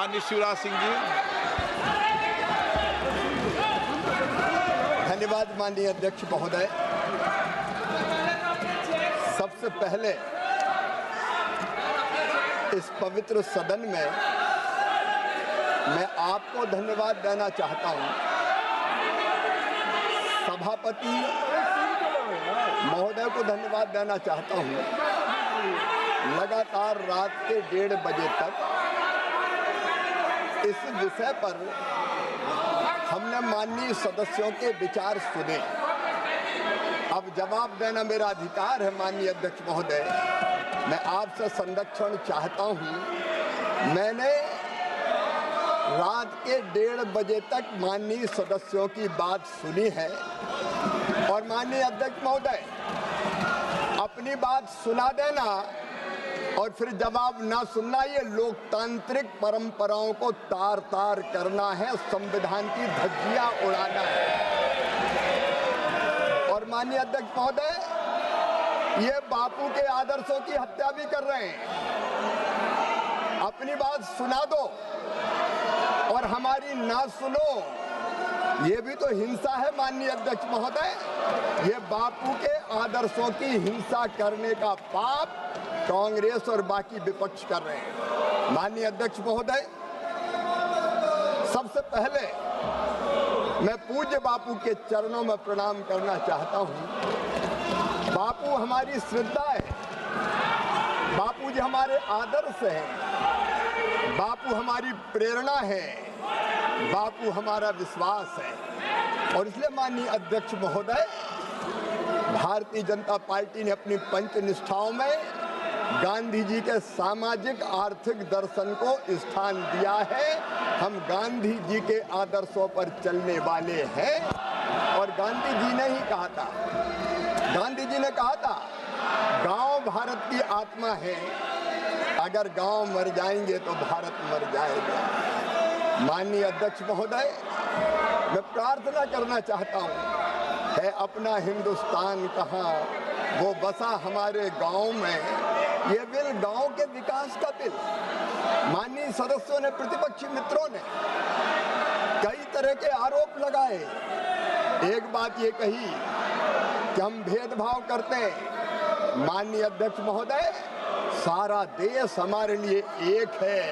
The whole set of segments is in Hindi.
माननीय शिवराज सिंह जी। धन्यवाद माननीय अध्यक्ष महोदय। सबसे पहले इस पवित्र सदन में मैं आपको धन्यवाद देना चाहता हूं, सभापति महोदय को धन्यवाद देना चाहता हूं। लगातार रात के 1:30 बजे तक इस विषय पर हमने माननीय सदस्यों के विचार सुने। अब जवाब देना मेरा अधिकार है माननीय अध्यक्ष महोदय। मैं आपसे संरक्षण चाहता हूं। मैंने रात के 1:30 बजे तक माननीय सदस्यों की बात सुनी है और माननीय अध्यक्ष महोदय अपनी बात सुना देना और फिर जवाब ना सुनना, ये लोकतांत्रिक परंपराओं को तार तार करना है, संविधान की धज्जियां उड़ाना है। और माननीय अध्यक्ष महोदय ये बापू के आदर्शों की हत्या भी कर रहे हैं। अपनी बात सुना दो और हमारी ना सुनो, ये भी तो हिंसा है माननीय अध्यक्ष महोदय। ये बापू के आदर्शों की हिंसा करने का पाप कांग्रेस और बाकी विपक्ष कर रहे हैं। माननीय अध्यक्ष महोदय, सबसे पहले मैं पूज्य बापू के चरणों में प्रणाम करना चाहता हूं। बापू हमारी श्रद्धा है, बापू जी हमारे आदर्श हैं, बापू हमारी प्रेरणा है, बापू हमारा विश्वास है। और इसलिए माननीय अध्यक्ष महोदय, भारतीय जनता पार्टी ने अपनी पंचनिष्ठाओं में गांधी जी के सामाजिक आर्थिक दर्शन को स्थान दिया है। हम गांधी जी के आदर्शों पर चलने वाले हैं। और गांधी जी ने ही कहा था, गांधी जी ने कहा था, गांव भारत की आत्मा है, अगर गांव मर जाएंगे तो भारत मर जाएगा। माननीय अध्यक्ष महोदय, मैं प्रार्थना करना चाहता हूं, है अपना हिंदुस्तान कहाँ, वो बसा हमारे गांव में। ये बिल गांव के विकास का बिल। माननीय सदस्यों ने, प्रतिपक्षी मित्रों ने कई तरह के आरोप लगाए। एक बात ये कही कि हम भेदभाव करते हैं। माननीय अध्यक्ष महोदय, सारा देश हमारे लिए एक है।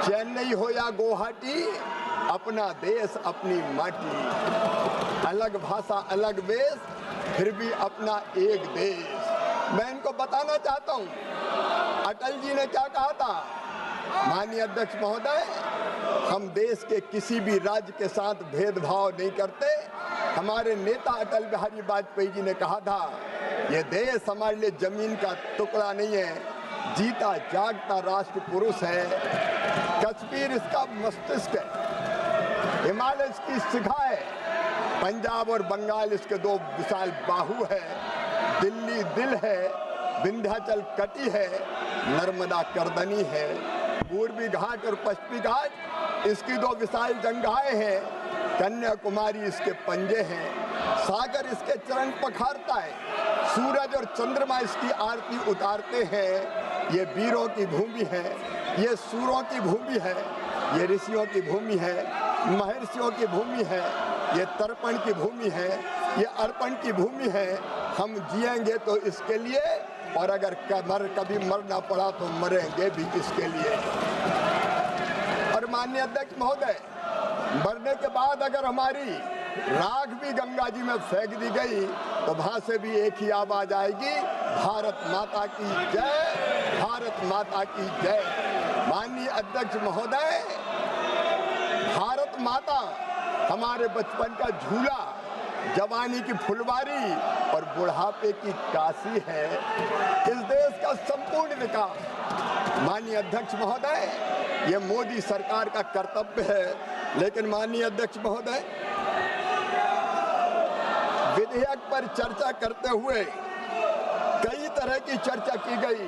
चेन्नई हो या गुवाहाटी, अपना देश अपनी माटी। अलग भाषा अलग वेश, फिर भी अपना एक देश। मैं इनको बताना चाहता हूं, अटल जी ने क्या कहा था। माननीय अध्यक्ष महोदय, हम देश के किसी भी राज्य के साथ भेदभाव नहीं करते। हमारे नेता अटल बिहारी वाजपेयी जी ने कहा था, ये देश हमारे लिए जमीन का टुकड़ा नहीं है, जीता जागता राष्ट्र पुरुष है। कश्मीर इसका मस्तिष्क है, हिमालय इसकी शिखा है, पंजाब और बंगाल इसके दो विशाल बाहु है, दिल्ली दिल है, विंध्याचल कटी है, नर्मदा करदनी है, पूर्वी घाट और पश्चिमी घाट इसकी दो विशाल जंगाएं हैं, कन्याकुमारी इसके पंजे हैं, सागर इसके चरण पखारता है, सूरज और चंद्रमा इसकी आरती उतारते हैं। ये वीरों की भूमि है, ये सूरों की भूमि है, ये ऋषियों की भूमि है, महर्षियों की भूमि है, ये तर्पण की भूमि है, ये अर्पण की भूमि है। हम जिएंगे तो इसके लिए, और अगर कभी मरना पड़ा तो मरेंगे भी इसके लिए। और माननीय अध्यक्ष महोदय, मरने के बाद अगर हमारी राख भी गंगा जी में फेंक दी गई तो वहां से भी एक ही आवाज आएगी, भारत माता की जय, भारत माता की जय। माननीय अध्यक्ष महोदय, भारत माता हमारे बचपन का झूला, जवानी की फुलवारी और बुढ़ापे की काशी है। इस देश का संपूर्ण विकास माननीय अध्यक्ष महोदय, ये मोदी सरकार का कर्तव्य है। लेकिन माननीय अध्यक्ष महोदय, विधेयक पर चर्चा करते हुए कई तरह की चर्चा की गई,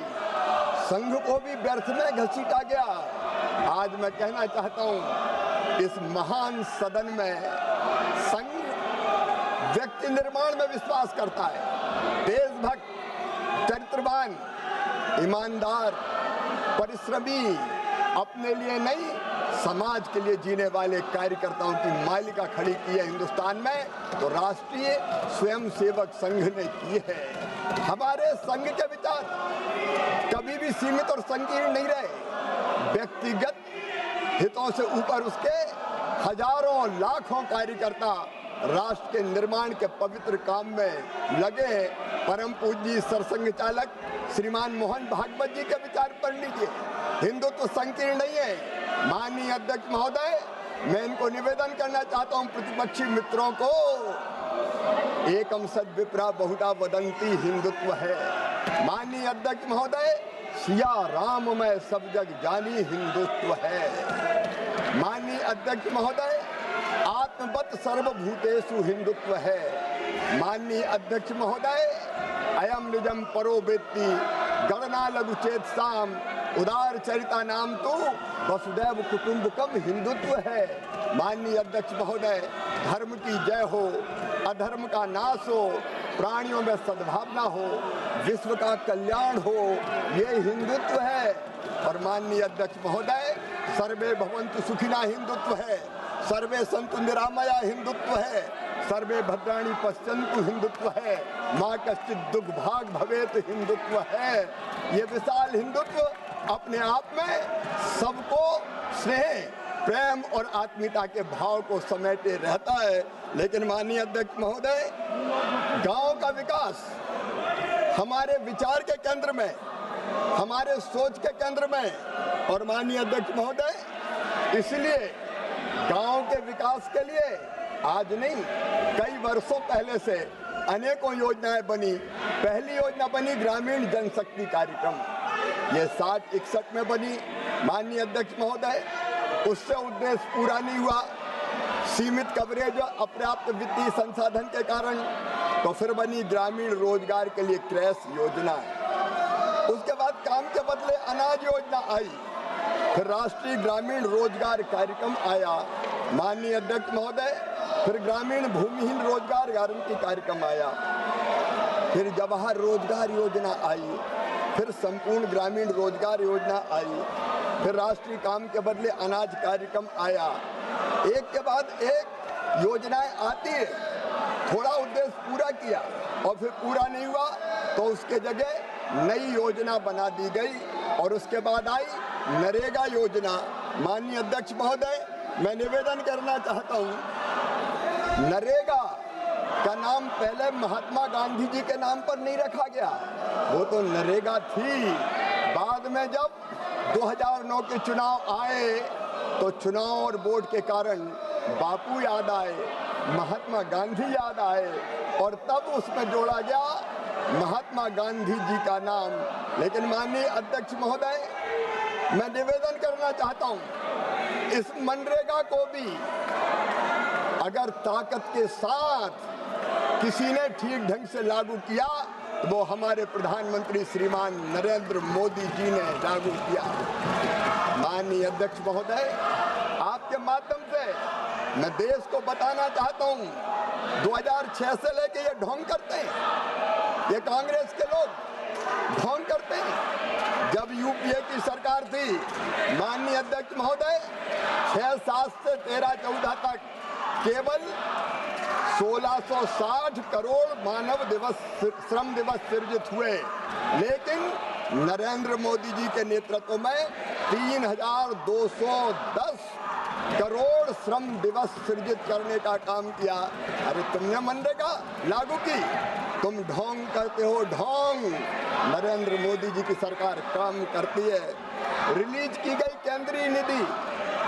संघ को भी व्यर्थ में घसीटा गया। आज मैं कहना चाहता हूं, इस महान सदन में संघ व्यक्ति निर्माण में विश्वास करता है। देशभक्त, चरित्रवान, ईमानदार, परिश्रमी, अपने लिए नहीं, समाज के लिए जीने वाले कार्यकर्ताओं की मालिका खड़ी की है हिंदुस्तान में, तो राष्ट्रीय स्वयंसेवक संघ ने की है। हमारे संघ के विचार कभी भी सीमित और संकीर्ण नहीं रहे। व्यक्तिगत हितों से ऊपर उसके हजारों लाखों कार्यकर्ता राष्ट्र के निर्माण के पवित्र काम में लगे। परम पूज्य सरसंघ चालक श्रीमान मोहन भागवत जी के विचार पढ़ लीजिए। हिंदुत्व संकीर्ण नहीं है। माननीय अध्यक्ष महोदय, मैं इनको निवेदन करना चाहता हूं, प्रतिपक्षी मित्रों को, एकम सद विप्रा बहुधा वदंती हिंदुत्व है। माननीय अध्यक्ष महोदय, सिया राम में सब जग जानी हिंदुत्व है। माननीय अध्यक्ष महोदय, आत्मवत सर्वभूतेषु हिंदुत्व है। माननीय अध्यक्ष महोदय, अयम निजम परो वेत्ति गणना लघु चेतसाम उदार चरिता नाम तो वसुदैव कुटुंबकम हिंदुत्व है। माननीय अध्यक्ष महोदय, धर्म की जय हो, अधर्म का नाश हो, प्राणियों में सद्भावना हो, विश्व का कल्याण हो, ये हिंदुत्व है। और माननीय अध्यक्ष महोदय, सर्वे भवन्तु सुखिना हिंदुत्व है, सर्वे सन्तु निरामया हिंदुत्व है, सर्वे भद्राणि पश्यन्तु हिंदुत्व है, माँ कश्चित् दुर्भाग भवेत हिंदुत्व है। ये विशाल हिंदुत्व अपने आप में सबको स्नेह, प्रेम और आत्मीयता के भाव को समेटे रहता है। लेकिन माननीय अध्यक्ष महोदय, गांव का विकास हमारे विचार के केंद्र में, हमारे सोच के केंद्र में। और माननीय अध्यक्ष महोदय, इसलिए गांव के विकास के लिए आज नहीं, कई वर्षों पहले से अनेकों योजनाएं बनी। पहली योजना बनी ग्रामीण जनशक्ति कार्यक्रम, ये 60-61 में बनी। माननीय अध्यक्ष महोदय, उससे उद्देश्य पूरा नहीं हुआ, सीमित कवरेज और अपर्याप्त वित्तीय संसाधन के कारण। तो फिर बनी ग्रामीण रोजगार के लिए क्रैश योजना। उसके बाद काम के बदले अनाज योजना आई, फिर राष्ट्रीय ग्रामीण रोजगार कार्यक्रम आया। माननीय अध्यक्ष महोदय, फिर ग्रामीण भूमिहीन रोजगार गारंटी कार्यक्रम आया, फिर जवाहर रोजगार योजना आई, फिर संपूर्ण ग्रामीण रोजगार योजना आई, फिर राष्ट्रीय काम के बदले अनाज कार्यक्रम आया। एक के बाद एक योजनाएं आती है, थोड़ा उद्देश्य पूरा किया और फिर पूरा नहीं हुआ तो उसके जगह नई योजना बना दी गई और उसके बाद आई नरेगा योजना। माननीय अध्यक्ष महोदय, मैं निवेदन करना चाहता हूं, नरेगा का नाम पहले महात्मा गांधी जी के नाम पर नहीं रखा गया, वो तो नरेगा थी। बाद में जब 2009 के चुनाव आए तो चुनाव और वोट के कारण बापू याद आए, महात्मा गांधी याद आए और तब उसमें जोड़ा गया महात्मा गांधी जी का नाम। लेकिन माननीय अध्यक्ष महोदय, मैं निवेदन करना चाहता हूं, इस मनरेगा को भी अगर ताकत के साथ किसी ने ठीक ढंग से लागू किया तो वो हमारे प्रधानमंत्री श्रीमान नरेंद्र मोदी जी ने लागू किया। माननीय अध्यक्ष महोदय, आपके माध्यम से मैं देश को बताना चाहता हूं, 2006 से लेके ये ढोंग करते हैं, ये कांग्रेस के लोग ढोंग करते हैं। जब यूपीए की सरकार थी, माननीय अध्यक्ष महोदय, 6-7 से 13-14 तक केवल 1660 करोड़ मानव दिवस, श्रम दिवस सृजित हुए। लेकिन नरेंद्र मोदी जी के नेतृत्व में 3210 करोड़ श्रम दिवस सृजित करने का काम किया। अरे तुमने मनरेगा लागू की, तुम ढोंग करते हो, ढोंग। नरेंद्र मोदी जी की सरकार काम करती है। रिलीज की गई केंद्रीय निधि,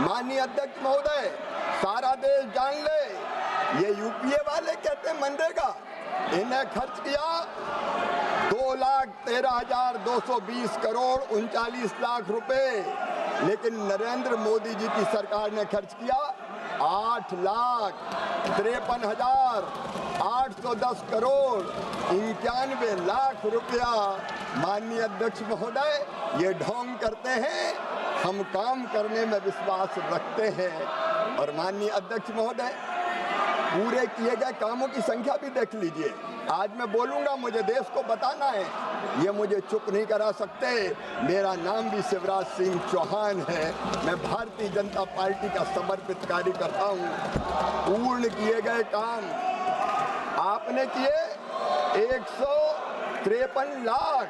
माननीय अध्यक्ष महोदय, सारा देश जान ले, ये यूपीए वाले कहते हैं मनरेगा, इन्हें खर्च किया 2,13,220 करोड़ 39 लाख रुपए। लेकिन नरेंद्र मोदी जी की सरकार ने खर्च किया 8,53,810 करोड़ 91 लाख रुपया। माननीय अध्यक्ष महोदय, ये ढोंग करते हैं, हम काम करने में विश्वास रखते हैं। और माननीय अध्यक्ष महोदय, पूरे किए गए कामों की संख्या भी देख लीजिए। आज मैं बोलूंगा, मुझे देश को बताना है, ये मुझे चुप नहीं करा सकते। मेरा नाम भी शिवराज सिंह चौहान है। मैं भारतीय जनता पार्टी का समर्पित कार्यकर्ता हूँ। पूर्ण किए गए काम आपने किए 153 लाख,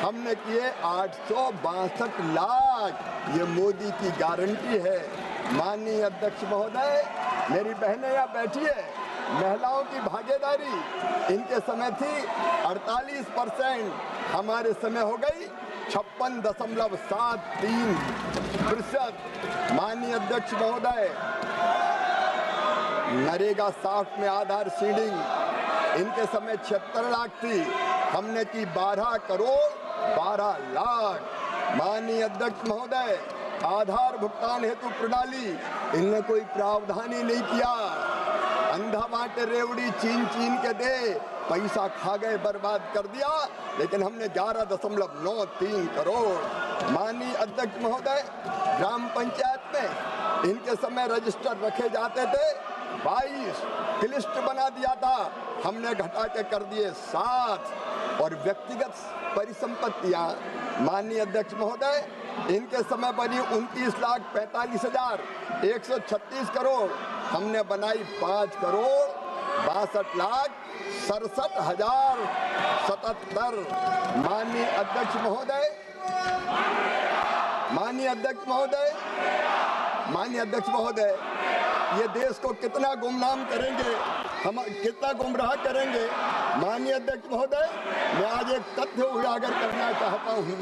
हमने किए 862 लाख। ये मोदी की गारंटी है। माननीय अध्यक्ष महोदय, मेरी बहनें यहाँ बैठी है, महिलाओं की भागीदारी इनके समय थी 48%, हमारे समय हो गई 56.73%। माननीय अध्यक्ष महोदय, नरेगा 60 में आधार सीडिंग इनके समय 76 लाख थी, हमने की 12 करोड़ 12 लाख। माननीय अध्यक्ष महोदय, आधार भुगतान हेतु प्रणाली इनने कोई प्रावधान ही नहीं किया। अंधा बांटे रेवड़ी चीन के दे, पैसा खा गए, बर्बाद कर दिया। लेकिन हमने 11.93 करोड़। माननीय अध्यक्ष महोदय, ग्राम पंचायत में इनके समय रजिस्टर रखे जाते थे 22, लिस्ट बना दिया था, हमने घटा के कर दिए 7। और व्यक्तिगत परिसंपत्तियां माननीय अध्यक्ष महोदय, इनके समय बनी 29,45,136 करोड़, हमने बनाई 5 करोड़ 62,67,077। माननीय अध्यक्ष महोदय, माननीय अध्यक्ष महोदय, माननीय अध्यक्ष महोदय, ये देश को कितना गुमनाम करेंगे, हम कितना गुमराह करेंगे। माननीय अध्यक्ष महोदय, मैं आज एक तथ्य उजागर करना चाहता हूँ।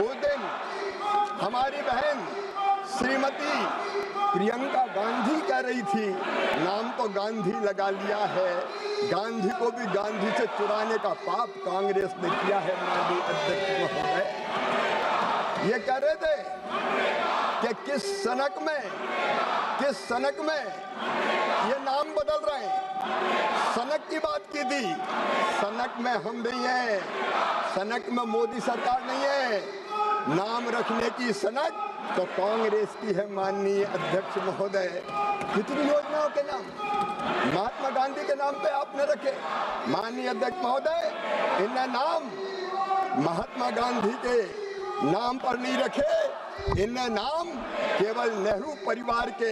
उस दिन हमारी बहन श्रीमती प्रियंका गांधी कह रही थी, नाम तो गांधी लगा लिया है, गांधी को भी गांधी से चुराने का पाप कांग्रेस ने किया है। माननीय अध्यक्ष महोदय, ये कह रहे थे कि किस सनक में ये नाम बदल रहे हैं। सनक की बात की थी, सनक में हम नहीं है, सनक में मोदी सरकार नहीं है। नाम रखने की सनक तो कांग्रेस की है। माननीय अध्यक्ष महोदय, कितनी योजनाओं के नाम महात्मा गांधी के नाम पे आपने रखे। माननीय अध्यक्ष महोदय, इन्हें नाम महात्मा गांधी के नाम पर नहीं रखे, इन्हें नाम केवल नेहरू परिवार के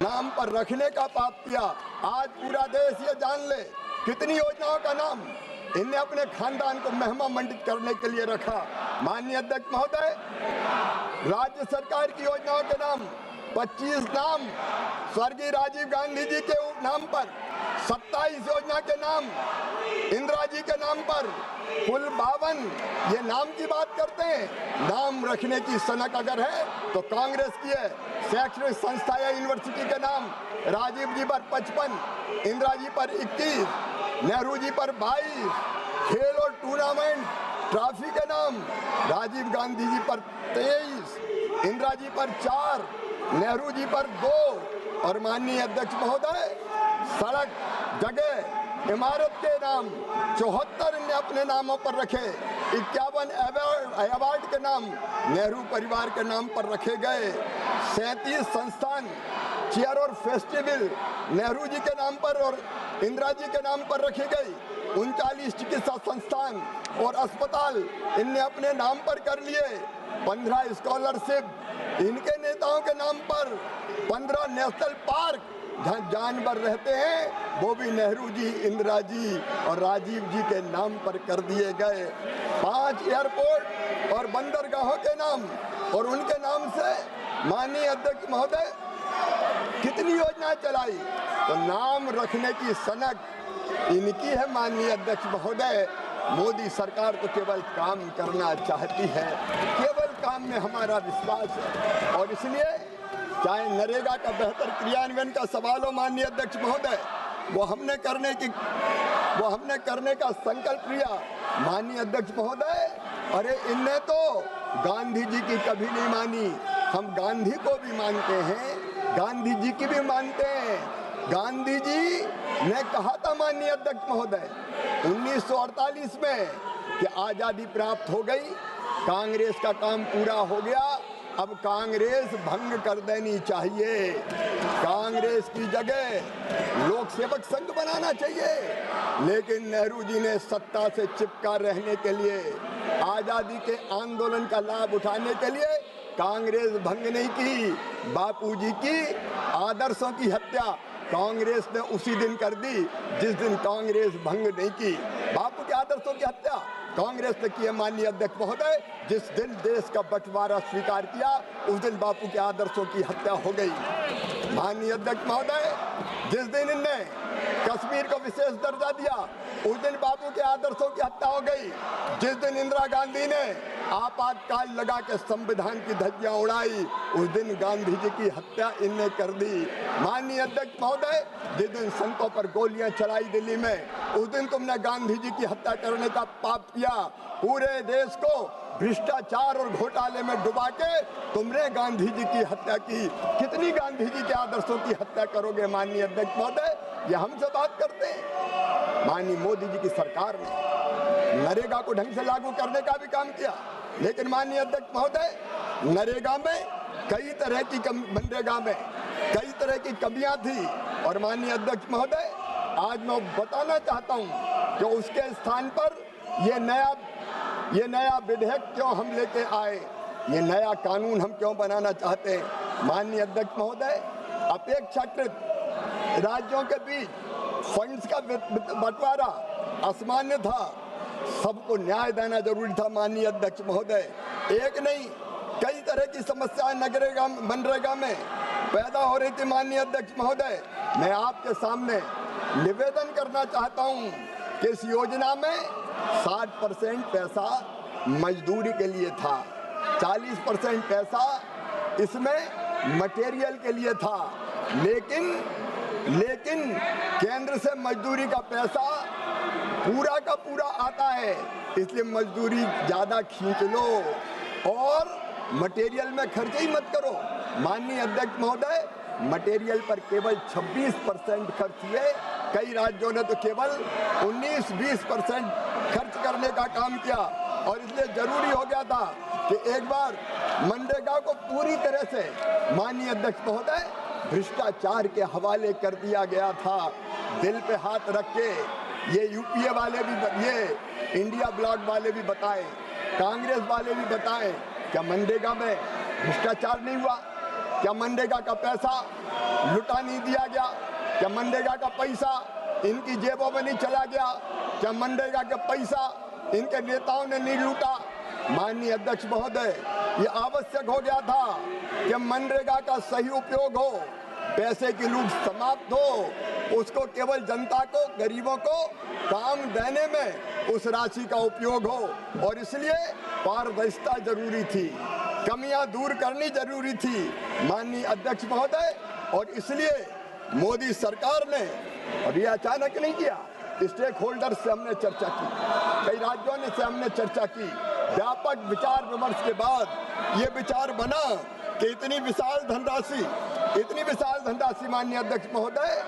नाम पर रखने का पाप किया। आज पूरा देश ये जान ले, कितनी योजनाओं का नाम इन्हें अपने खानदान को महिमा मंडित करने के लिए रखा। माननीय अध्यक्ष महोदय, राज्य सरकार की योजनाओं के नाम 25 नाम स्वर्गीय राजीव गांधी जी के नाम पर, 27 योजना के नाम इंदिरा जी के नाम पर, कुल 52। ये नाम की बात करते हैं। नाम रखने की सनक अगर है तो कांग्रेस की है। शैक्षणिक संस्था या यूनिवर्सिटी के नाम राजीव जी पर 55, इंदिरा जी पर 21, नेहरू जी पर 22। खेल और टूर्नामेंट ट्रॉफी के नाम राजीव गांधी जी पर 23, इंदिरा जी पर 4, नेहरू जी पर 2। और माननीय अध्यक्ष महोदय, सड़क, जगह, इमारत के नाम 74 ने अपने नामों पर रखे। 51 अवार्ड के नाम नेहरू परिवार के नाम पर रखे गए। 37 संस्थान, चेयर और फेस्टिवल नेहरू जी के नाम पर और इंदिरा जी के नाम पर रखी गई। 39 चिकित्सा संस्थान और अस्पताल इनने अपने नाम पर कर लिए। 15 स्कॉलरशिप इनके नेताओं के नाम पर। 15 नेशनल पार्क जहाँ जानवर रहते हैं वो भी नेहरू जी, इंदिरा जी और राजीव जी के नाम पर कर दिए गए। 5 एयरपोर्ट और बंदरगाहों के नाम और उनके नाम से माननीय अध्यक्ष महोदय कितनी योजनाएं चलाई। तो नाम रखने की सनक इनकी है। माननीय अध्यक्ष महोदय, मोदी सरकार तो केवल काम करना चाहती है, केवल काम में हमारा विश्वास है। और इसलिए चाहे नरेगा का बेहतर क्रियान्वयन का सवाल हो माननीय अध्यक्ष महोदय, वो हमने करने का संकल्प लिया। माननीय अध्यक्ष महोदय, अरे इनने तो गांधी जी की कभी नहीं मानी। हम गांधी को भी मानते हैं, गांधी जी की भी मानते हैं। गांधी जी ने कहा था माननीय अध्यक्ष महोदय 1948 में कि आजादी प्राप्त हो गई, कांग्रेस का काम पूरा हो गया, अब कांग्रेस भंग कर देनी चाहिए। कांग्रेस की जगह लोक सेवक संघ बनाना चाहिए। लेकिन नेहरू जी ने सत्ता से चिपका रहने के लिए, आजादी के आंदोलन का लाभ उठाने के लिए कांग्रेस भंग नहीं की। बापूजी की आदर्शों की हत्या कांग्रेस ने उसी दिन कर दी जिस दिन कांग्रेस भंग नहीं की। बापू के आदर्शों की हत्या कांग्रेस ने की है माननीय अध्यक्ष महोदय। जिस दिन देश का बंटवारा स्वीकार किया उस दिन बापू के आदर्शों की हत्या हो गई। माननीय अध्यक्ष महोदय, जिस दिन इनने कश्मीर को विशेष दर्जा दिया उस दिन बापू के आदर्शों की हत्या हो गई। जिस दिन इंदिरा गांधी ने आपातकाल लगा के संविधान की धज्जियां उड़ाई उस दिन गांधी जी की हत्या इनने कर दी। माननीय अध्यक्ष महोदय, जिस दिन संतों पर गोलियां चलाई दिल्ली में उस दिन तुमने गांधी जी की हत्या करने का पाप किया। पूरे देश को भ्रष्टाचार और घोटाले में डुबा के तुमने गांधी जी की हत्या की। कितनी गांधी जी के आदर्शों की हत्या करोगे माननीय अध्यक्ष महोदय? ये हमसे बात करते हैं। माननीय मोदी जी की सरकार ने नरेगा को ढंग से लागू करने का भी काम किया, लेकिन माननीय अध्यक्ष महोदय, नरेगा में कई तरह की मनरेगा में कई तरह की कमियां थी। और माननीय अध्यक्ष महोदय, आज मैं बताना चाहता हूं कि उसके स्थान पर ये नया विधेयक क्यों हम लेके आए, ये नया कानून हम क्यों बनाना चाहते हैं। माननीय अध्यक्ष महोदय, अपेक्षाकृत राज्यों के बीच फंड्स का बंटवारा असामान्य था। सबको न्याय देना जरूरी था माननीय अध्यक्ष महोदय। एक नहीं, कई तरह की समस्याएं मनरेगा में पैदा हो रही थी। माननीय अध्यक्ष महोदय, मैं आपके सामने निवेदन करना चाहता हूं कि इस योजना में 60% पैसा मजदूरी के लिए था, 40% पैसा इसमें मटेरियल के लिए था। लेकिन केंद्र से मजदूरी का पैसा पूरा का पूरा आता है, इसलिए मजदूरी ज्यादा खींच लो और मटेरियल में खर्च ही मत करो। माननीय अध्यक्ष महोदय, मटेरियल पर केवल 26% खर्च हुए। कई राज्यों ने तो केवल 19-20% खर्च करने का काम किया और इसलिए जरूरी हो गया था कि एक बार मनरेगा को पूरी तरह से माननीय अध्यक्ष महोदय भ्रष्टाचार के हवाले कर दिया गया था। दिल पे हाथ रख के ये यूपीए वाले भी, ये इंडिया ब्लॉक वाले भी बताएं, कांग्रेस वाले भी बताएं, क्या मनरेगा में भ्रष्टाचार नहीं हुआ? क्या मनरेगा का पैसा लुटा नहीं दिया गया? क्या मनरेगा का पैसा इनकी जेबों में नहीं चला गया? क्या मनरेगा का पैसा इनके नेताओं ने नहीं लूटा? माननीय अध्यक्ष महोदय, ये आवश्यक हो गया था कि मनरेगा का सही उपयोग हो, पैसे की लूट समाप्त हो, उसको केवल जनता को, गरीबों को काम देने में उस राशि का उपयोग हो। और इसलिए पारदर्शिता जरूरी थी, कमियां दूर करनी जरूरी थी माननीय अध्यक्ष महोदय। और इसलिए मोदी सरकार ने, और ये अचानक नहीं किया, स्टेक होल्डर से हमने चर्चा की, कई राज्यों ने से हमने चर्चा की, व्यापक विचार विमर्श के बाद ये विचार बना कि इतनी विशाल धनराशि माननीय अध्यक्ष महोदय,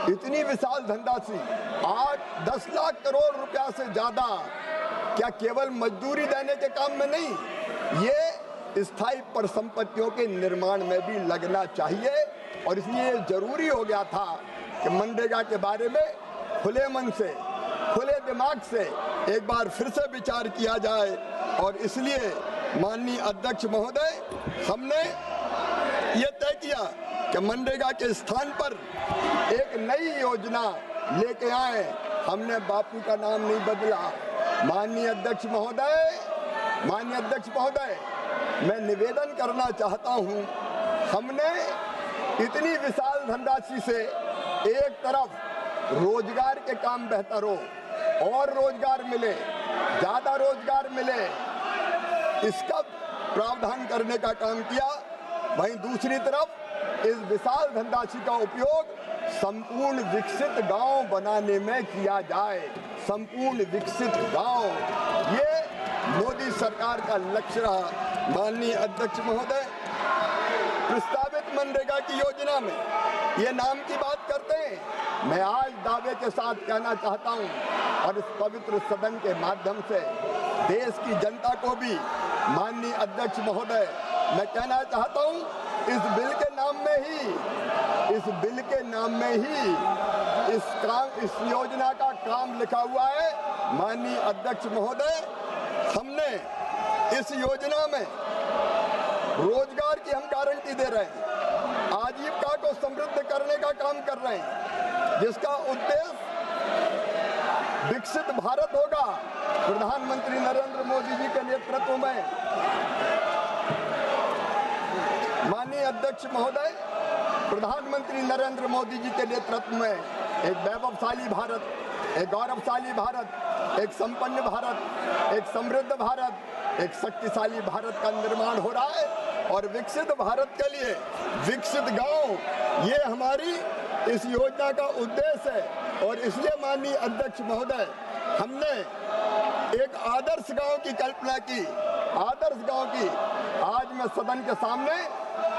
इतनी विशाल धनराशि 8-10 लाख करोड़ रुपया से ज्यादा क्या केवल मजदूरी देने के काम में नहीं, ये स्थायी परिसंपत्तियों के निर्माण में भी लगना चाहिए। और इसलिए जरूरी हो गया था कि मनरेगा के बारे में खुले मन से, खुले दिमाग से एक बार फिर से विचार किया जाए। और इसलिए माननीय अध्यक्ष महोदय, हमने ये तय किया कि मनरेगा के स्थान पर एक नई योजना लेके आए। हमने बापू का नाम नहीं बदला। माननीय अध्यक्ष महोदय, मैं निवेदन करना चाहता हूं, हमने इतनी विशाल धनराशि से एक तरफ रोजगार के काम बेहतर हो और रोजगार मिले, ज्यादा रोजगार मिले, इसका प्रावधान करने का काम किया। वहीं दूसरी तरफ इस विशाल धनराशि का उपयोग संपूर्ण विकसित गांव बनाने में किया जाए। संपूर्ण विकसित गांव, ये मोदी सरकार का लक्ष्य रहा। माननीय अध्यक्ष महोदय, प्रस्तावित मनरेगा की योजना में ये नाम की बात करते हैं। मैं आज दावे के साथ कहना चाहता हूं और इस पवित्र सदन के माध्यम से देश की जनता को भी, माननीय अध्यक्ष महोदय, मैं कहना चाहता हूं, इस बिल के नाम में ही इस योजना का काम लिखा हुआ है। माननीय अध्यक्ष महोदय, हमने इस योजना में रोजगार की हम गारंटी दे रहे हैं, आजीविका को समृद्ध करने का काम कर रहे हैं, जिसका उद्देश्य विकसित भारत होगा। प्रधानमंत्री नरेंद्र मोदी जी के नेतृत्व में, माननीय अध्यक्ष महोदय, प्रधानमंत्री नरेंद्र मोदी जी के नेतृत्व में एक वैभवशाली भारत, एक गौरवशाली भारत, एक संपन्न भारत, एक समृद्ध भारत, एक शक्तिशाली भारत का निर्माण हो रहा है। और विकसित भारत के लिए विकसित गांव, ये हमारी इस योजना का उद्देश्य है। और इसलिए माननीय अध्यक्ष महोदय, हमने एक आदर्श गांव की कल्पना की, आदर्श गांव की। आज मैं सदन के सामने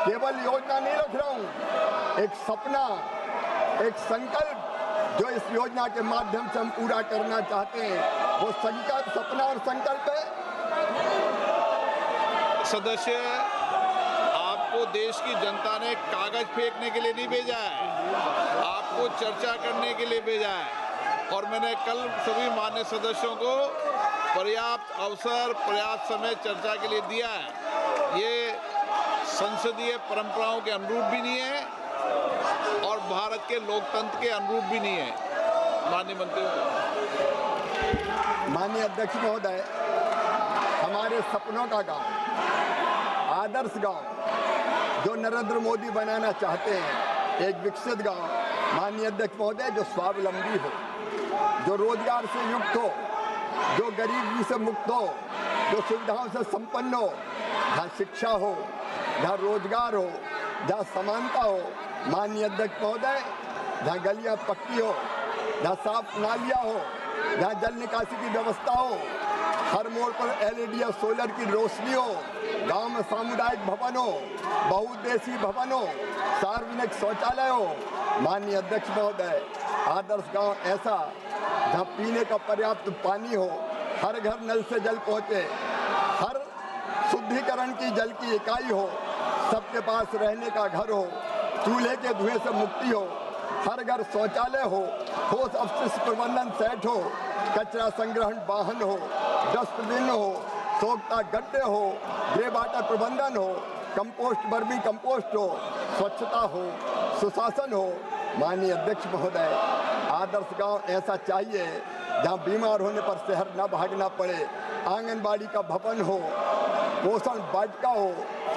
केवल योजना नहीं रख रहा हूं, एक सपना, एक संकल्प जो इस योजना के माध्यम से हम पूरा करना चाहते हैं, वो संकल्प, सपना और संकल्प है। सदस्य, आपको देश की जनता ने कागज फेंकने के लिए नहीं भेजा है, आपको चर्चा करने के लिए भेजा है। और मैंने कल सभी मान्य सदस्यों को पर्याप्त अवसर, पर्याप्त समय चर्चा के लिए दिया है। ये संसदीय परंपराओं के अनुरूप भी नहीं है और भारत के लोकतंत्र के अनुरूप भी नहीं है। माननीय मंत्री, माननीय अध्यक्ष महोदय, हमारे सपनों का गांव, आदर्श गांव जो नरेंद्र मोदी बनाना चाहते हैं, एक विकसित गांव, माननीय अध्यक्ष महोदय, जो स्वावलंबी हो, जो रोजगार से युक्त हो, जो गरीबी से मुक्त हो, जो सुविधाओं से संपन्न हो, जहाँ शिक्षा हो, जहाँ रोजगार हो, जहाँ समानता हो। माननीय अध्यक्ष महोदय, जहाँ गलियाँ पक्की हो, जहाँ साफ नालियाँ हो, जहाँ जल निकासी की व्यवस्था हो, हर मोड़ पर LED या सोलर की रोशनी हो, गांव में सामुदायिक भवन हो, बहुउद्देशीय भवन हो, सार्वजनिक शौचालय हो। माननीय अध्यक्ष महोदय, आदर्श गांव ऐसा जहां पीने का पर्याप्त पानी हो, हर घर नल से जल पहुंचे, हर शुद्धिकरण की जल की इकाई हो, सबके पास रहने का घर हो, चूल्हे के धुएं से मुक्ति हो, हर घर शौचालय हो, ठोस अपशिष्ट प्रबंधन सेट हो, कचरा संग्रहण वाहन हो, डस्टबिन हो, सोखता गड्ढे हो, ग्रे वाटर प्रबंधन हो, कंपोस्ट, वर्मी कंपोस्ट हो, स्वच्छता हो, सुशासन हो। माननीय अध्यक्ष महोदय, आदर्श गांव ऐसा चाहिए जहां बीमार होने पर शहर न भागना पड़े, आंगनबाड़ी का भवन हो, पोषण वाटिका हो,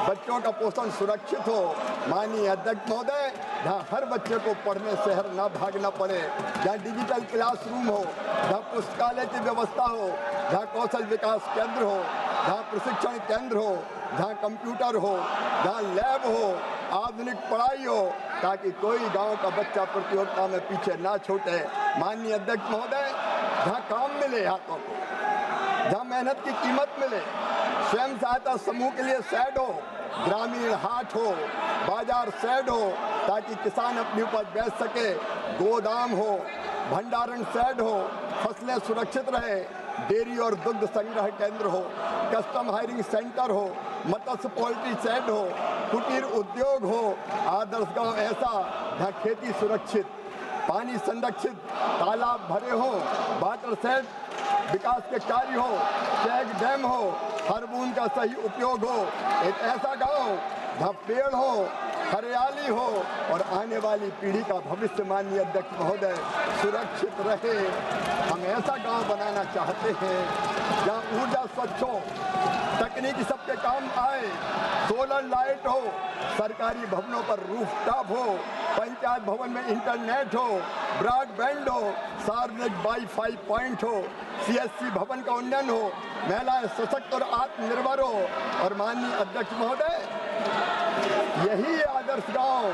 बच्चों का पोषण सुरक्षित हो। माननीय अध्यक्ष महोदय, जहाँ हर बच्चे को पढ़ने शहर न भागना पड़े, जहाँ डिजिटल क्लासरूम हो, जहाँ पुस्तकालय की व्यवस्था हो, जहाँ कौशल विकास केंद्र हो, जहाँ प्रशिक्षण केंद्र हो, जहाँ कंप्यूटर हो, जहाँ लैब हो, आधुनिक पढ़ाई हो, ताकि कोई गांव का बच्चा प्रतियोगिता में पीछे ना छूटे। माननीय अध्यक्ष महोदय, जहाँ काम मिले हाथों को, जहाँ मेहनत की कीमत मिले, स्वयं सहायता समूह के लिए शेड हो, ग्रामीण हाट हो, बाजार शेड हो, ताकि किसान अपनी उपज बेच सके, गोदाम हो, भंडारण शेड हो, फसलें सुरक्षित रहे, डेयरी और दुग्ध संग्रह केंद्र हो, कस्टम हायरिंग सेंटर हो, मत्स्य पोल्ट्री शेड हो, कुटीर उद्योग हो। आदर्श गांव ऐसा जहाँ खेती सुरक्षित, पानी संरक्षित, तालाब भरे हो, वाटर शेड विकास के कार्य हो, चेक डैम हो, हर बूंद का सही उपयोग हो। एक ऐसा गांव जहाँ पेड़ हो, हरियाली हो और आने वाली पीढ़ी का भविष्य, माननीय अध्यक्ष महोदय, सुरक्षित रहे। हम ऐसा गांव बनाना चाहते हैं जहाँ ऊर्जा स्वच्छ हो, तकनीकी सबके काम आए, सोलर लाइट हो, सरकारी भवनों पर रूफटॉप हो, पंचायत भवन में इंटरनेट हो, ब्रॉडबैंड हो, सार्वजनिक वाईफाई पॉइंट हो, CSC भवन का उन्नयन हो, महिलाएं सशक्त और आत्मनिर्भर हो। और माननीय अध्यक्ष महोदय, यही आदर्श गांव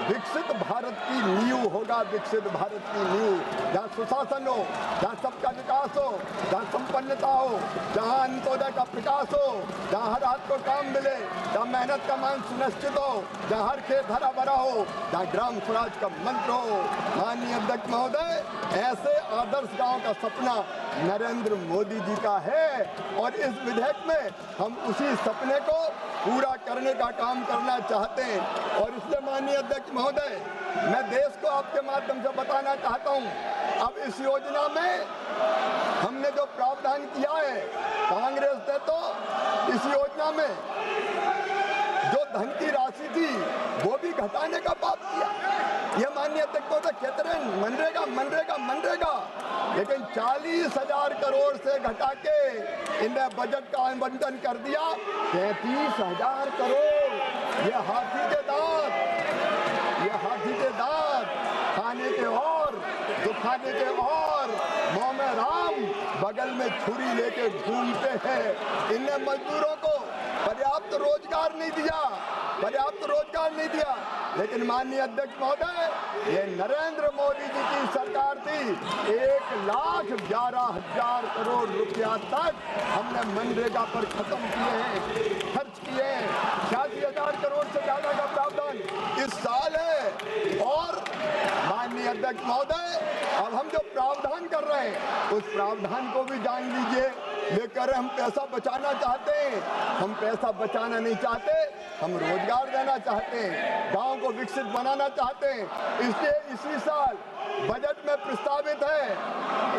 विकसित भारत की नींव होगा, विकसित भारत की नींव, जहाँ सुशासन हो, जहाँ सबका विकास हो, जहाँ संपन्नता हो, जहाँ अंत्योदय का प्रकाश हो, जहाँ हर हाथ को काम मिले, जहाँ मेहनत का मान सुनिश्चित हो, जहाँ हर खेत हरा भरा हो, जहाँ ग्राम स्वराज का मंत्र हो। माननीय अध्यक्ष महोदय, ऐसे आदर्श गांव का सपना नरेंद्र मोदी जी का है और इस विधेयक में हम उसी सपने को पूरा करने का काम करना चाहते हैं। और इसलिए माननीय अध्यक्ष महोदय, मैं देश को आपके माध्यम से बताना चाहता हूँ, अब इस योजना में हमने जो प्रावधान किया है, कांग्रेस ने तो इस योजना में जो धन की राशि थी वो भी घटाने का पाप किया। ये माननीय अध्यक्ष महोदय कहते रहे मनरेगा, लेकिन 40,000 करोड़ से घटा के इन्हें बजट का आवंटन कर दिया 33,000 करोड़। ये हाथी के दांत खाने के और दुखाने के और, मुंह में राम बगल में छुरी लेके घूमते हैं। इन्हें मजदूरों को पर्याप्त रोजगार नहीं दिया, लेकिन माननीय अध्यक्ष महोदय, ये नरेंद्र मोदी जी की सरकार थी, 1,11,000 करोड़ रुपया तक हमने मनरेगा पर खत्म खर्च किए हैं। 86,000 करोड़ से ज्यादा का प्रावधान इस साल है। और माननीय अध्यक्ष महोदय, अब हम जो प्रावधान कर रहे हैं उस प्रावधान को भी जान लीजिए। लेकर हम पैसा बचाना चाहते हैं, हम पैसा बचाना नहीं चाहते, हम रोजगार देना चाहते हैं, गांव को विकसित बनाना चाहते हैं। इसलिए इसी साल बजट में प्रस्तावित है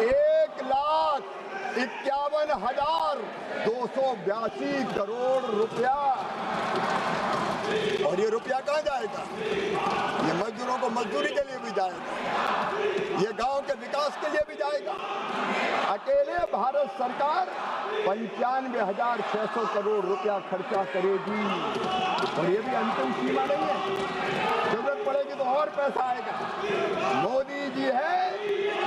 1,51,282 करोड़ रुपया। और ये रुपया कहाँ जाएगा? ये मजदूरों को मजदूरी के लिए भी जाएगा, ये गांव के विकास के लिए भी जाएगा। अकेले भारत सरकार 95,600 करोड़ रुपया खर्चा करेगी। और ये भी अंतिम सीमा नहीं है, जरूरत पड़ेगी तो और पैसा आएगा।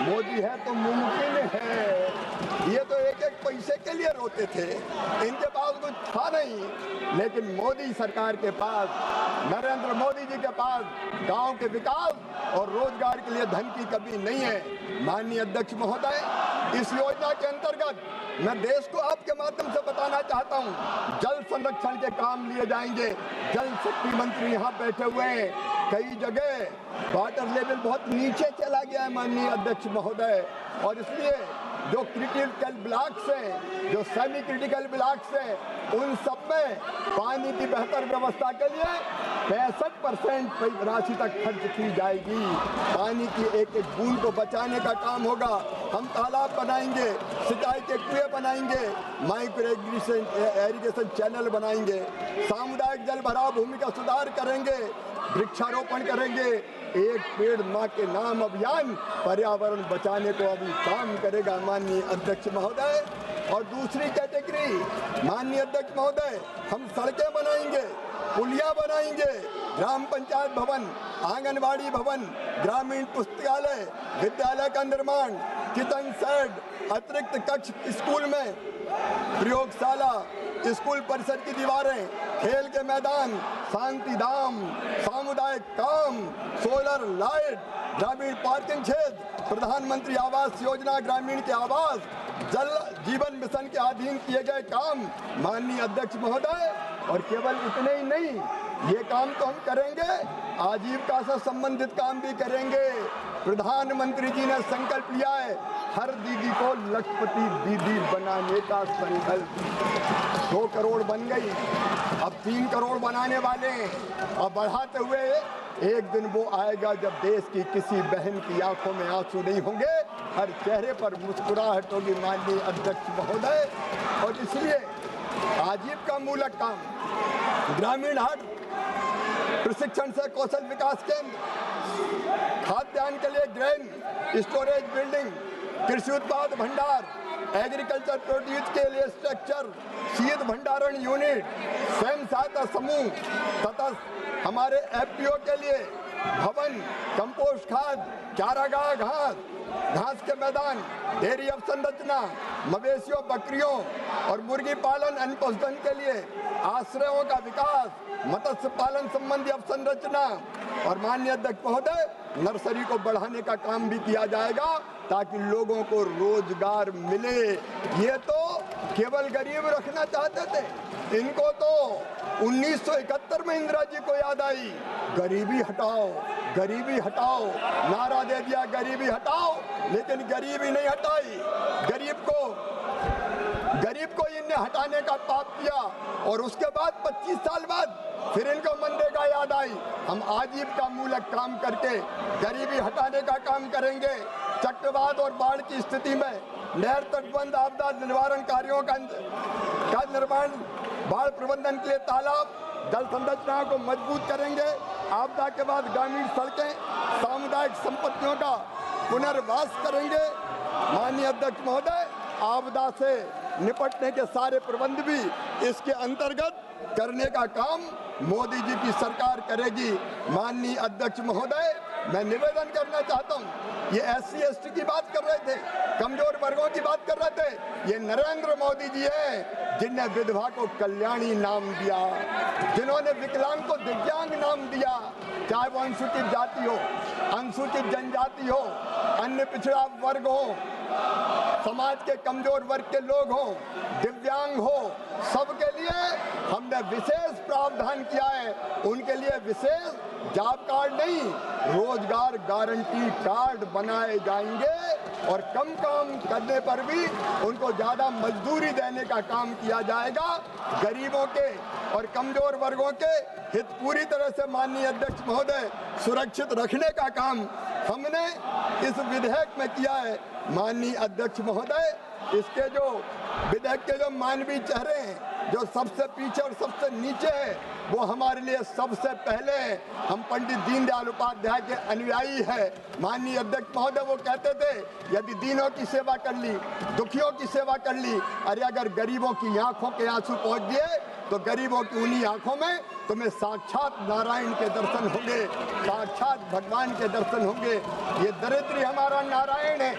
मोदी है तो मुमकिन है। ये तो एक एक पैसे के लिए रोते थे, इनके पास कुछ था नहीं, लेकिन मोदी सरकार के पास, नरेंद्र मोदी जी के पास गांव के विकास और रोजगार के लिए धन की कमी नहीं है। माननीय अध्यक्ष महोदय, इस योजना के अंतर्गत मैं देश को आपके माध्यम से बताना चाहता हूं, जल संरक्षण के काम लिए जाएंगे। जल शक्ति मंत्री यहाँ बैठे हुए हैं, कई जगह वाटर लेवल बहुत नीचे चला गया है माननीय अध्यक्ष महोदय, और इसलिए जो क्रिटिकल ब्लॉक्स हैं, जो सेमी क्रिटिकल ब्लॉक्स हैं, उन सब में पानी की बेहतर व्यवस्था के लिए 65% राशि तक खर्च की जाएगी। पानी की एक एक बूंद को बचाने का काम होगा। हम तालाब बनाएंगे, सिंचाई के कुएं बनाएंगे, माइक्रो इरिगेशन चैनल बनाएंगे, सामुदायिक जल भराव भूमि का सुधार करेंगे, वृक्षारोपण करेंगे। एक पेड़ माँ के नाम अभियान पर्यावरण बचाने को अभी काम करेगा माननीय अध्यक्ष महोदय। और दूसरी कैटेगरी माननीय अध्यक्ष महोदय, हम सड़कें बनाएंगे, पुलिया बनाएंगे, ग्राम पंचायत भवन, आंगनबाड़ी भवन, ग्रामीण पुस्तकालय, विद्यालय का निर्माण, किचन शेड, अतिरिक्त कक्ष स्कूल में, प्रयोगशाला, स्कूल परिसर की दीवारें, खेल के मैदान, शांति धाम, सामुदायिक काम, सोलर लाइट, ग्रामीण पार्किंग क्षेत्र, प्रधानमंत्री आवास योजना ग्रामीण के आवास, जल जीवन मिशन के अधीन किए गए काम माननीय अध्यक्ष महोदय। और केवल इतने ही नहीं, ये काम तो हम करेंगे, आजीविका से संबंधित काम भी करेंगे। प्रधानमंत्री जी ने संकल्प लिया है हर दीदी को लखपति दीदी बनाने का संकल्प। 2 करोड़ बन गई, अब 3 करोड़ बनाने वाले हैं। और बढ़ाते हुए एक दिन वो आएगा जब देश की किसी बहन की आंखों में आंसू नहीं होंगे, हर चेहरे पर मुस्कुराहट होगी माननीय अध्यक्ष महोदय। और इसलिए आजीविका मूलक काम, ग्रामीण हाट, प्रशिक्षण से कौशल विकास केंद्र, खाद्यान्न के लिए ग्रेन स्टोरेज बिल्डिंग, कृषि उत्पाद भंडार, एग्रीकल्चर प्रोड्यूस के लिए स्ट्रक्चर, शीत भंडारण यूनिट, स्वयं सहायता समूह तथा हमारे एफपीओ के लिए भवन, कंपोस्ट खाद, चारागाह, घास के मैदान, डेयरी अवसंरचना, मवेशियों, बकरियों और मुर्गी पालन अन्न पशुधन के लिए आश्रयों का विकास, मत्स्य पालन संबंधी अवसंरचना। और माननीय अध्यक्ष महोदय, नर्सरी को बढ़ाने का काम भी किया जाएगा ताकि लोगों को रोजगार मिले। ये तो केवल गरीब रखना चाहते थे, इनको तो 1971 में इंदिरा जी को याद आई, गरीबी हटाओ, गरीबी हटाओ, नारा दे दिया गरीबी हटाओ, लेकिन गरीबी नहीं हटाई। गरीब गरीब को इनने हटाने का पाप किया और उसके बाद 25 साल बाद फिर इनको मनरेगा याद आई। हम आजीविका मूलक काम करके गरीबी हटाने का काम करेंगे। चक्रवात और बाढ़ की स्थिति में नहर तटबंध आपदा निवारण कार्यों का निर्माण, बाढ़ प्रबंधन के लिए तालाब, जल संरचनाओं को मजबूत करेंगे। आपदा के बाद ग्रामीण सड़कें, सामुदायिक संपत्तियों का पुनर्वास करेंगे। माननीय अध्यक्ष महोदय, आपदा से निपटने के सारे प्रबंध भी इसके अंतर्गत करने का काम मोदी जी की सरकार करेगी। माननीय अध्यक्ष महोदय, मैं निवेदन करना चाहता हूँ, ये SC ST की बात कर रहे थे, कमजोर वर्गों की बात कर रहे थे। ये नरेंद्र मोदी जी हैं जिनने विधवा को कल्याणी नाम दिया, जिन्होंने विकलांग को दिव्यांग नाम दिया। चाहे वो अनुसूचित जाति हो, अनुसूचित जनजाति हो, अन्य पिछड़ा वर्ग हो, समाज के कमजोर वर्ग के लोग हों, दिव्यांग हो, सबके लिए हमने विशेष प्रावधान किया है। उनके लिए विशेष जॉब कार्ड नहीं, रोजगार गारंटी कार्ड बनाए जाएंगे और कम काम करने पर भी उनको ज्यादा मजदूरी देने का काम किया जाएगा। गरीबों के और कमजोर वर्गों के हित पूरी तरह से माननीय अध्यक्ष महोदय सुरक्षित रखने का काम हमने इस विधेयक में किया है। माननीय अध्यक्ष महोदय, इसके जो विधेयक के जो मानवीय चेहरे हैं, जो सबसे पीछे और सबसे नीचे है, वो हमारे लिए सबसे पहले हम पंडित दीनदयाल उपाध्याय के अनुयायी है। माननीय अध्यक्ष महोदय वो कहते थे, यदि दीनों की सेवा कर ली, दुखियों की सेवा कर ली, अरे अगर गरीबों की आंखों के आंसू पहुंच गए तो गरीबों की उन्हीं आंखों में तुम्हें साक्षात नारायण के दर्शन होंगे, साक्षात भगवान के दर्शन होंगे। ये दरिद्री हमारा नारायण है,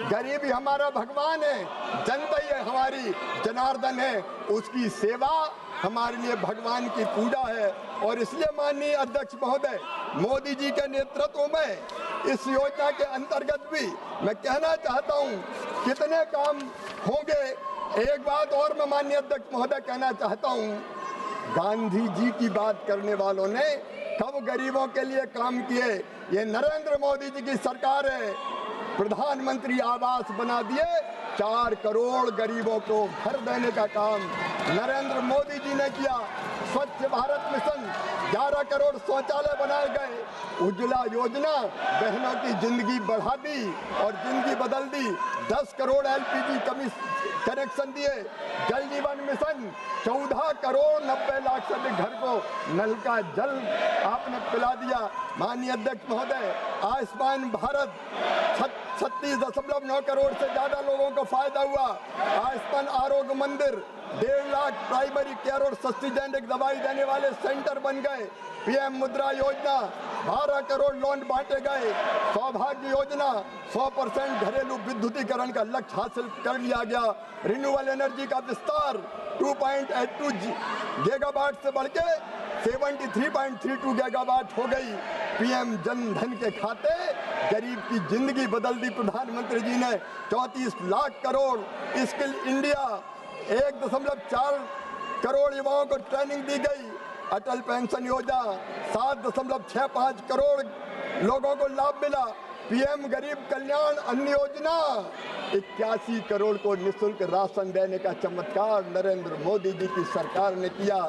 गरीबी हमारा भगवान है, जनता ये हमारी जनार्दन है, उसकी सेवा हमारे लिए भगवान की पूजा है। और इसलिए माननीय अध्यक्ष महोदय, मोदी जी के नेतृत्व में इस योजना के अंतर्गत भी मैं कहना चाहता हूँ कितने काम होंगे। एक बात और मैं माननीय अध्यक्ष महोदय कहना चाहता हूँ, गांधी जी की बात करने वालों ने कब गरीबों के लिए काम किए? ये नरेंद्र मोदी जी की सरकार है। प्रधानमंत्री आवास बना दिए, 4 करोड़ गरीबों को घर देने का काम नरेंद्र मोदी जी ने किया। स्वच्छ भारत मिशन, 11 करोड़ शौचालय बनाए गए। उज्ज्वला योजना बहनों की जिंदगी बढ़ा दी और जिंदगी बदल दी। 10 करोड़ LPG कनेक्शन दिए। जल जीवन मिशन, 14 करोड़ 90 लाख से अधिक घर को नल का जल आपने पिला दिया। माननीय अध्यक्ष महोदय, आयुष्मान भारत 36.9 करोड़ से ज्यादा लोगों को फायदा हुआ। आयुष्मान आरोग्य मंदिर, 1.5 लाख प्राइमरी केयर और सस्ती जेनेरिक दवाई देने वाले सेंटर बन गए। PM मुद्रा योजना, 12 करोड़ लोन बांटे गए। सौभाग्य योजना, 100% घरेलू विद्युतीकरण का लक्ष्य हासिल कर लिया गया। रिन्यूएबल एनर्जी का विस्तार 2.82 गीगावाट से बढ़ के 73.32 गीगावाट हो गई। PM जन धन के खाते गरीब की जिंदगी बदल दी प्रधानमंत्री जी ने। 34 लाख करोड़ स्किल इंडिया, 1.4 करोड़ युवाओं को ट्रेनिंग दी गई। अटल पेंशन योजना, 7.65 करोड़ लोगों को लाभ मिला। PM गरीब कल्याण अन्न योजना, 81 करोड़ को निःशुल्क राशन देने का चमत्कार नरेंद्र मोदी जी की सरकार ने किया।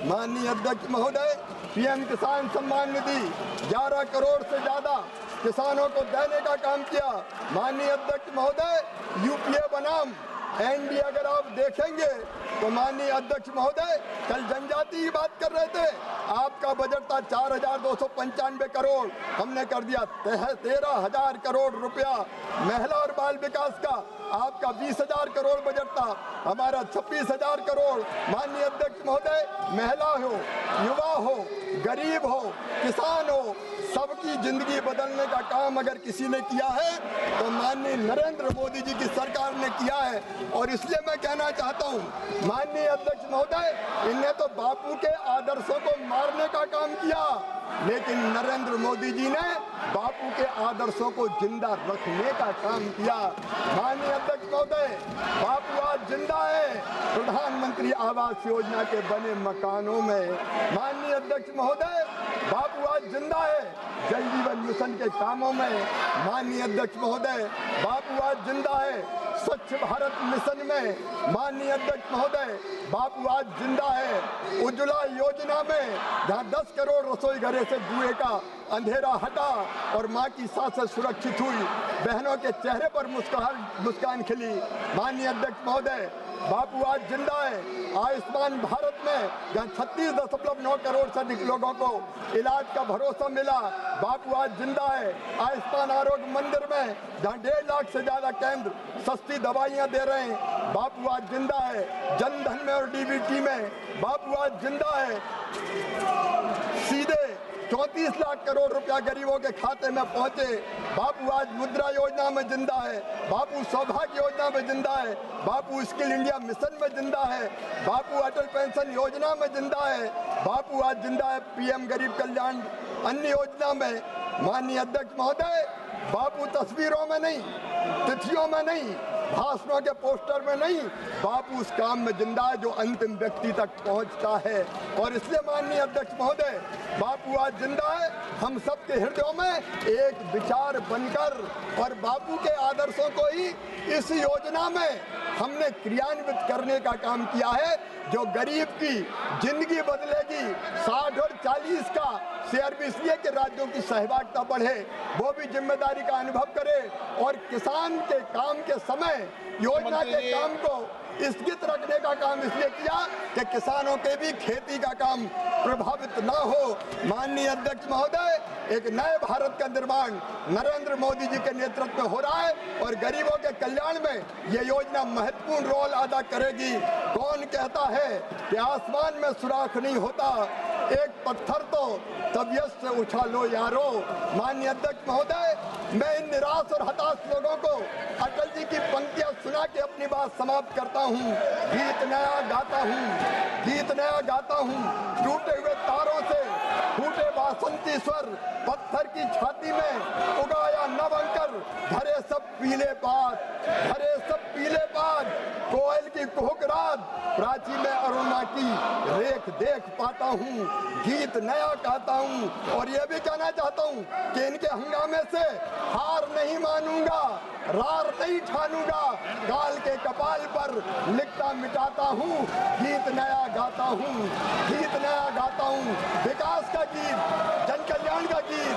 माननीय अध्यक्ष महोदय, PM किसान सम्मान निधि 11 करोड़ से ज्यादा किसानों को देने का काम किया। माननीय अध्यक्ष महोदय, UPA बनाम NDA अगर आप देखेंगे तो माननीय अध्यक्ष महोदय, कल जनजाति की बात कर रहे थे, आपका बजट था 4,295 करोड़, हमने कर दिया 13,000 करोड़ रुपया। महिला और बाल विकास का आपका 20,000 करोड़ बजट था, हमारा 26,000 करोड़। माननीय अध्यक्ष महोदय, महिला हो, युवा हो, गरीब हो, किसान हो, सबकी जिंदगी बदलने का काम अगर किसी ने किया है तो माननीय नरेंद्र मोदी जी की सरकार ने किया है। और इसलिए मैं कहना चाहता हूँ माननीय अध्यक्ष महोदय, इनने तो बापू के आदर्शों को मारने का काम किया, लेकिन नरेंद्र मोदी जी ने बापू के आदर्शों को जिंदा रखने का काम किया। माननीय अध्यक्ष महोदय, बापू आज जिंदा है प्रधानमंत्री आवास योजना के बने मकानों में। माननीय अध्यक्ष महोदय, बापू आज जिंदा है जल जीवन मिशन के कामों में माननीय अध्यक्ष महोदय बापू आज जिंदा है। स्वच्छ भारत मिशन में माननीय अध्यक्ष महोदय बापू आज जिंदा है। उज्ज्वला योजना में जहां 10 करोड़ रसोई घरों से धुएं का अंधेरा हटा और मां की सांसें सुरक्षित हुई, बहनों के चेहरे पर मुस्कान खिली, माननीय अध्यक्ष महोदय बापू आज जिंदा है। आयुष्मान भारत में जहाँ 36.9 करोड़ से अधिक लोगों को इलाज का भरोसा मिला, बापू आज जिंदा है। आयुष्मान आरोग्य मंदिर में जहाँ 1.5 लाख से ज्यादा केंद्र सस्ती दवाइयाँ दे रहे हैं, बापू आज जिंदा है। जन धन में और डीबीटी में बापू आज जिंदा है। सीधे 34 लाख करोड़ रुपया गरीबों के खाते में पहुंचे, बापू आज मुद्रा योजना में जिंदा है। बापू सौभाग्य योजना में जिंदा है। बापू स्किल इंडिया मिशन में जिंदा है। बापू अटल पेंशन योजना में जिंदा है। बापू आज जिंदा है पीएम गरीब कल्याण अन्न योजना में। माननीय अध्यक्ष महोदय बापू तस्वीरों में नहीं, तिथियों में नहीं, भाषणों के पोस्टर में नहीं, बापू उस काम में जिंदा है जो अंतिम व्यक्ति तक पहुंचता है। और इसलिए माननीय अध्यक्ष महोदय बापू आज जिंदा है हम सबके हृदयों में एक विचार बनकर, और बापू के आदर्शों को ही इस योजना में हमने क्रियान्वित करने का काम किया है, जो गरीब की जिंदगी बदलेगी। 60 और 40 का शेयर भी इसलिए कि राज्यों की सहभागिता बढ़े, वो भी जिम्मेदारी का अनुभव करे, और किसान के काम के समय योजना के काम को स्थगित रखने का काम इसलिए किया कि किसानों के भी खेती का काम प्रभावित ना हो। माननीय अध्यक्ष महोदय एक नए भारत का निर्माण नरेंद्र मोदी जी के नेतृत्व में हो रहा है, और गरीबों के कल्याण में ये योजना महत्वपूर्ण रोल अदा करेगी। कौन कहता है कि आसमान में सुराख नहीं होता, एक पत्थर तो तबीयत से उछालो यारो। माननीय अध्यक्ष महोदय मैं इन निराश और हताश लोगों को अटल जी की पंक्तियां सुना के अपनी बात समाप्त करता हूँ। गीत नया गाता हूँ, गीत नया गाता हूँ, टूटे हुए तारों से फूटे बासंती स्वर, पत्थर की छाती में उगाया नव अंकर, भरे सब पीले पात, भरे सब पीले पात, कोयल की कुहुक रात, प्राची में अरुणा की रेख देख पाता हूँ, गीत नया गाता हूँ। और ये भी कहना चाहता हूँ कि इनके हंगामे से हार नहीं मानूंगा, रार नहीं ठानूंगा, काल के कपाल पर लिखता मिटाता हूँ, गीत नया गाता हूँ, गीत नया गाता हूँ। विकास का गीत, जन कल्याण का गीत,